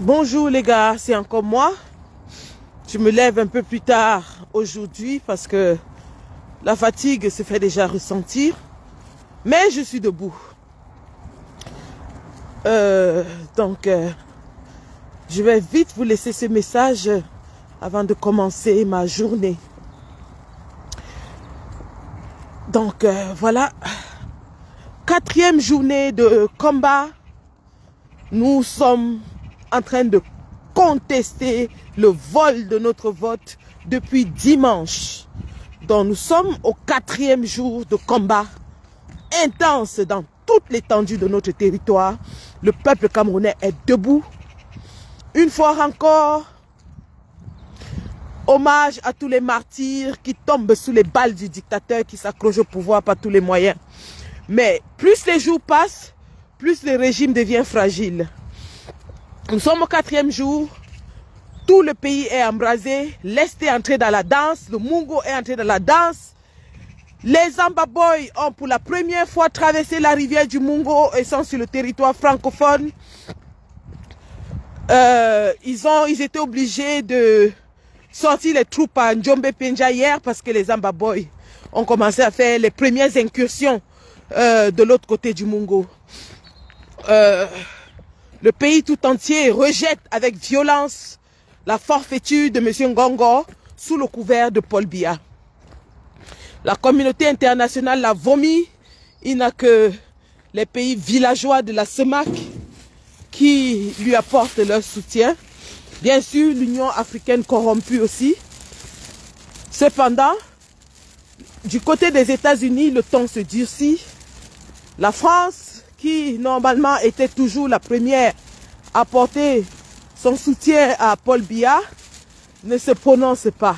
Bonjour les gars, c'est encore moi. Je me lève un peu plus tard aujourd'hui parce que la fatigue se fait déjà ressentir. Mais je suis debout. Donc, je vais vite vous laisser ce message avant de commencer ma journée. Donc, voilà. 4e journée de combat. Nous sommes en train de contester le vol de notre vote depuis dimanche. Donc nous sommes au 4e jour de combat intense dans toute l'étendue de notre territoire. Le peuple camerounais est debout. Une fois encore, hommage à tous les martyrs qui tombent sous les balles du dictateur qui s'accroche au pouvoir par tous les moyens. Mais plus les jours passent, plus le régime devient fragile. Nous sommes au 4e jour. Tout le pays est embrasé. L'Est est entré dans la danse. Le Mungo est entré dans la danse. Les Zambaboy ont pour la première fois traversé la rivière du Mungo et sont sur le territoire francophone. Ils étaient obligés de sortir les troupes à Njombe Penja hier parce que les Zambaboy ont commencé à faire les premières incursions de l'autre côté du Mungo. Le pays tout entier rejette avec violence la forfaiture de M. Ngongo sous le couvert de Paul Biya. La communauté internationale l'a vomi. Il n'a que les pays villageois de la CEMAC qui lui apportent leur soutien. Bien sûr, l'Union africaine corrompue aussi. Cependant, du côté des États-Unis, le ton se durcit. La France, qui normalement était toujours la première à apporter son soutien à Paul Biya, ne se prononce pas.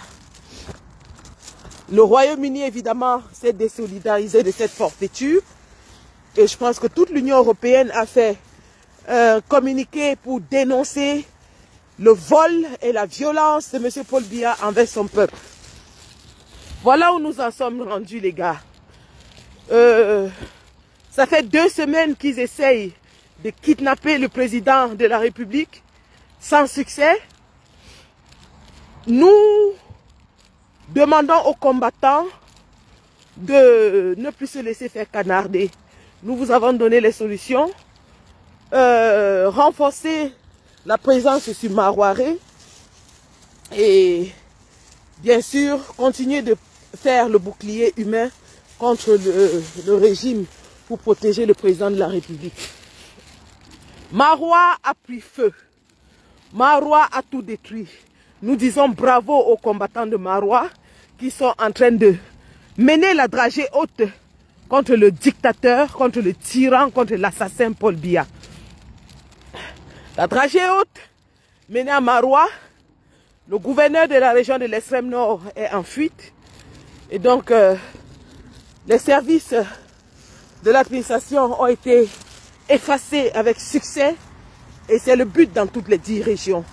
Le Royaume-Uni, évidemment, s'est désolidarisé de cette forfaiture. Et je pense que toute l'Union européenne a fait un communiqué pour dénoncer le vol et la violence de M. Paul Biya envers son peuple. Voilà où nous en sommes rendus, les gars. Ça fait 2 semaines qu'ils essayent de kidnapper le président de la République sans succès. Nous demandons aux combattants de ne plus se laisser faire canarder. Nous vous avons donné les solutions. Renforcer la présence sur Marouaré et bien sûr continuer de faire le bouclier humain contre le régime pour protéger le président de la République. Maroua a pris feu. Maroua a tout détruit. Nous disons bravo aux combattants de Maroua qui sont en train de mener la dragée haute contre le dictateur, contre le tyran, contre l'assassin Paul Biya. La dragée haute menée à Maroua, le gouverneur de la région de l'extrême nord est en fuite. Et donc, les services de l'administration ont été effacés avec succès. Et c'est le but dans toutes les 10 régions.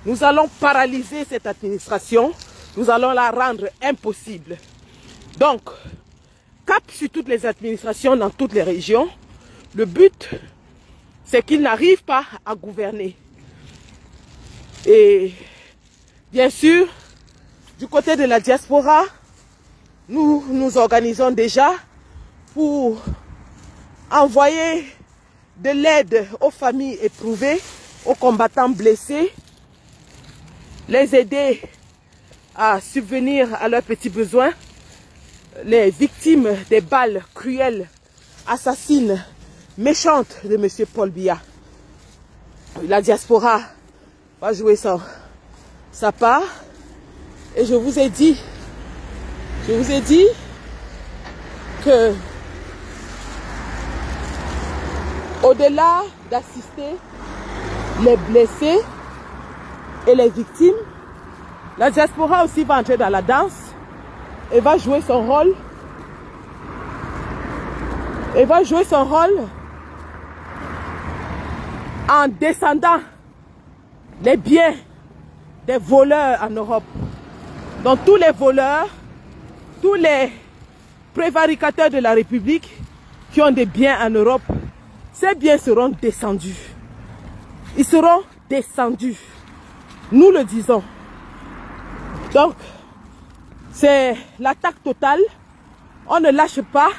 Nous allons paralyser cette administration. Nous allons la rendre impossible. Donc, cap sur toutes les administrations dans toutes les régions. Le but, c'est qu'ils n'arrivent pas à gouverner. Et bien sûr, du côté de la diaspora, nous nous organisons déjà pour envoyer de l'aide aux familles éprouvées, aux combattants blessés, les aider à subvenir à leurs petits besoins, les victimes des balles cruelles, assassines, méchantes de M. Paul Biya. La diaspora va jouer sa part. Et je vous ai dit que au-delà d'assister les blessés et les victimes, la diaspora aussi va entrer dans la danse et va jouer son rôle. Et va jouer son rôle en descendant les biens des voleurs en Europe. Donc tous les voleurs, tous les prévaricateurs de la République qui ont des biens en Europe, ces biens seront descendus. Ils seront descendu. Nous le disons. Donc, c'est l'attaque totale. On ne lâche pas.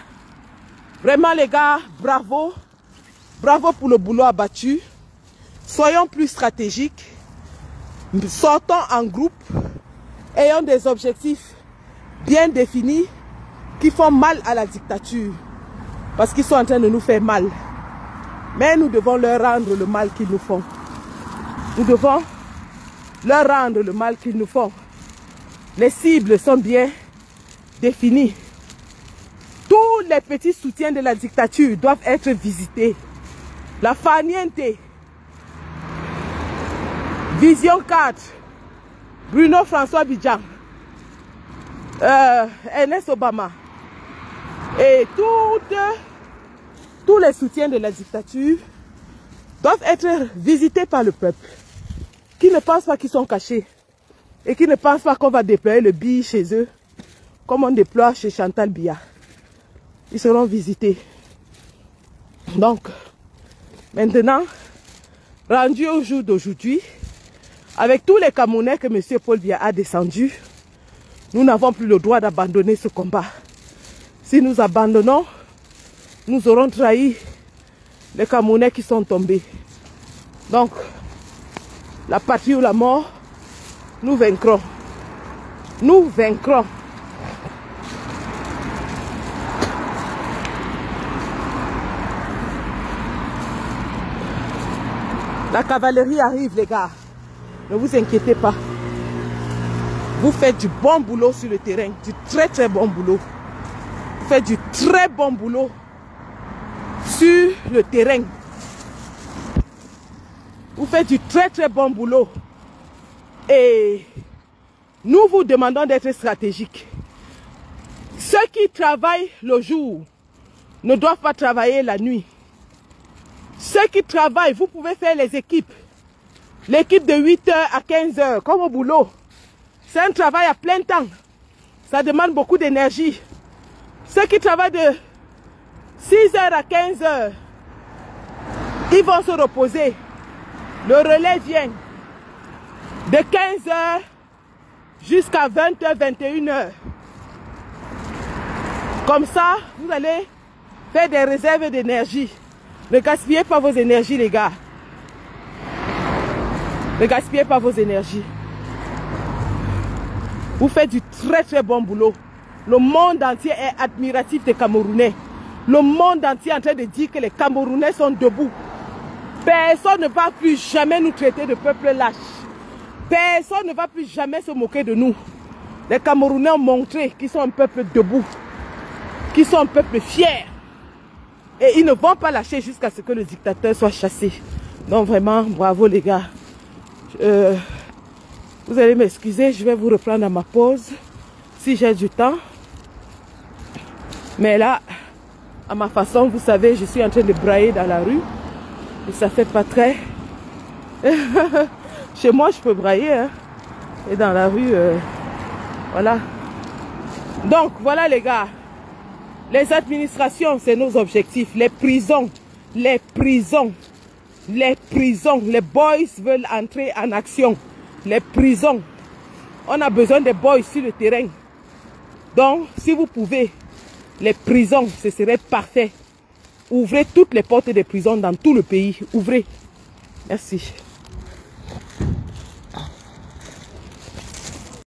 Vraiment les gars, bravo. Bravo pour le boulot abattu. Soyons plus stratégiques. Sortons en groupe. Ayons des objectifs bien définis qui font mal à la dictature. Parce qu'ils sont en train de nous faire mal. Mais nous devons leur rendre le mal qu'ils nous font. Nous devons leur rendre le mal qu'ils nous font. Les cibles sont bien définies. Tous les petits soutiens de la dictature doivent être visités. La Farniente, Vision 4, Bruno François Bidjan, Ernest Obama et tous les soutiens de la dictature doivent être visités par le peuple, qui ne pensent pas qu'ils sont cachés et qui ne pensent pas qu'on va déployer le bille chez eux comme on déploie chez Chantal Biya. Ils seront visités. Donc, maintenant, rendu au jour d'aujourd'hui, avec tous les Camerounais que M. Paul Biya a descendus, nous n'avons plus le droit d'abandonner ce combat. Si nous abandonnons, nous aurons trahi les Camerounais qui sont tombés. Donc, la patrie ou la mort, nous vaincrons. Nous vaincrons. La cavalerie arrive, les gars. Ne vous inquiétez pas. Vous faites du bon boulot sur le terrain. Du très très bon boulot. Vous faites du très bon boulot sur le terrain. Vous faites du très très bon boulot. Et nous vous demandons d'être stratégiques. Ceux qui travaillent le jour ne doivent pas travailler la nuit. Ceux qui travaillent, vous pouvez faire les équipes. L'équipe de 8h à 15h, comme au boulot. C'est un travail à plein temps. Ça demande beaucoup d'énergie. Ceux qui travaillent de 6h à 15h, ils vont se reposer. Le relais vient de 15h jusqu'à 20h, 21h. Comme ça, vous allez faire des réserves d'énergie. Ne gaspillez pas vos énergies, les gars. Ne gaspillez pas vos énergies. Vous faites du très très bon boulot. Le monde entier est admiratif des Camerounais. Le monde entier est en train de dire que les Camerounais sont debout. Personne ne va plus jamais nous traiter de peuple lâche. Personne ne va plus jamais se moquer de nous. Les Camerounais ont montré qu'ils sont un peuple debout. Qu'ils sont un peuple fier. Et ils ne vont pas lâcher jusqu'à ce que le dictateur soit chassé. Donc vraiment, bravo les gars. Vous allez m'excuser, je vais vous reprendre à ma pause. Si j'ai du temps. Mais là, à ma façon, vous savez, je suis en train de brailler dans la rue. Et ça fait pas très... Chez moi, je peux brailler. Hein. Et dans la rue, voilà. Donc, voilà les gars. Les administrations, c'est nos objectifs. Les prisons, les prisons, les prisons. Les boys veulent entrer en action. Les prisons. On a besoin des boys sur le terrain. Donc, si vous pouvez, les prisons, ce serait parfait. Ouvrez toutes les portes des prisons dans tout le pays. Ouvrez. Merci.